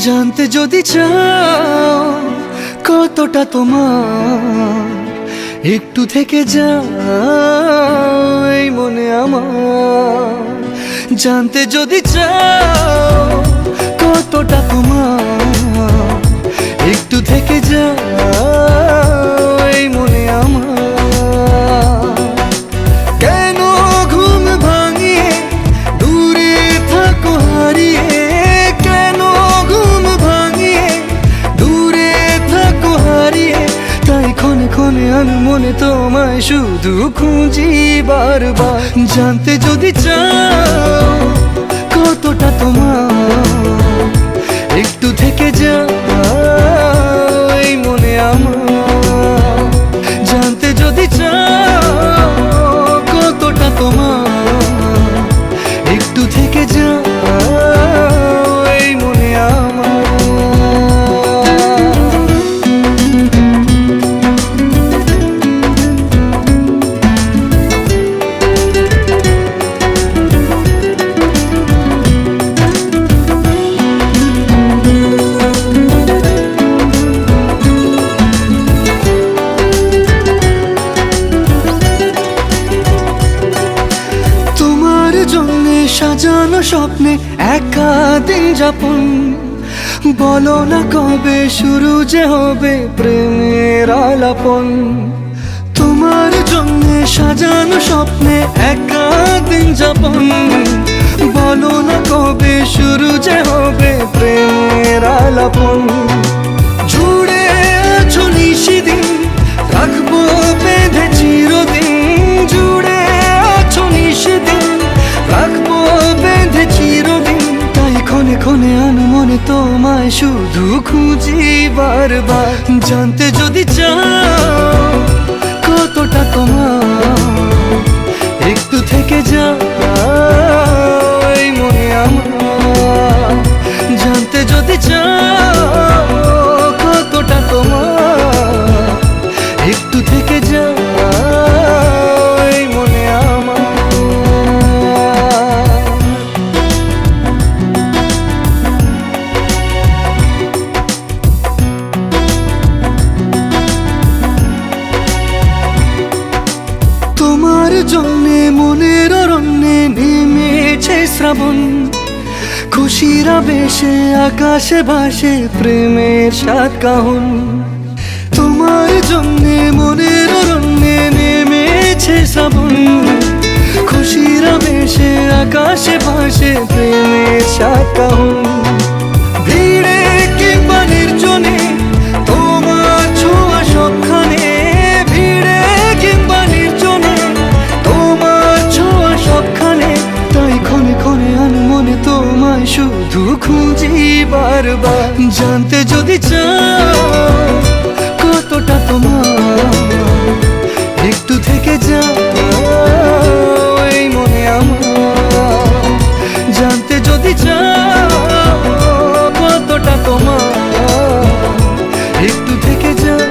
জানতে যদি চাও কতটা তোমার, একটু থেকে যাও এই মনে আমার। জানতে যদি চাও কতটা তোমার, একটু থেকে যাও এই মনে আমার। কেন ঘুম ভাঙিয়ে দূরে থাকো হারিয়ে, কেন ঘুম ভাঙিয়ে দূরে থাকো হারিয়ে, তাই ক্ষণে ক্ষণে আমি মনে তোমায় শুধু খুঁজি বারবার। জানতে যদি চাও কতটা তোমার, একটু থেকে যাও এই মনে আমার। জানতে যদি চাও কতটা তোমার, একটু থেকে যাও এই মনে আমার। সাজানো স্বপ্নে একা দিন যাপন, বলো না কবে শুরু যে হবে প্রেমের আলাপন। তোমার জন্য সাজানো স্বপ্নে একা দিন যাপন, বলো না কবে শুরু যে হবে প্রেমের আলাপন। জুড়ে আছো নিশিদিন, রাখবো বেঁধে চিরদিন। জুড়ে আছো নিশিদিন, রাখবো বেঁধে চিরদিন, তাই ক্ষণে ক্ষণে আনো মনে তোমায় শুধু খুঁজি বারবার। জানতে যদি চাও কতটা তোমার, একটু থেকে যাও এই মনে আমার। জানতে যদি চাও কতটা তোমার, একটু থেকে যাও এই মনে আমার। তোমার জন্যে মনের অরণ্যে নেমেছে শ্রাবণ, খুশির আবেশে আকাশে ভাসে প্রেমের সাত কাহন। তোমার জন্যে মনের অরণ্যে নেমেছে শ্রাবণ, খুশির আবেশে আকাশে ভাসে প্রেমের সাত কাহন। ভিড়ে কিংবা নির্জনে তোমার ছোঁয়া সবখানে, ভিড়ে কিংবা নির্জনে তোমার ছোঁয়া সবখানে, তাই ক্ষণে ক্ষণে আনো মনে তোমায় শুধু খুঁজি বারবার। জানতে যদি চাও কতটা তোমার, একটু থেকে যাও এই মনে আমার। জানতে যদি চাও কতটা তোমার, একটু থেকে যাও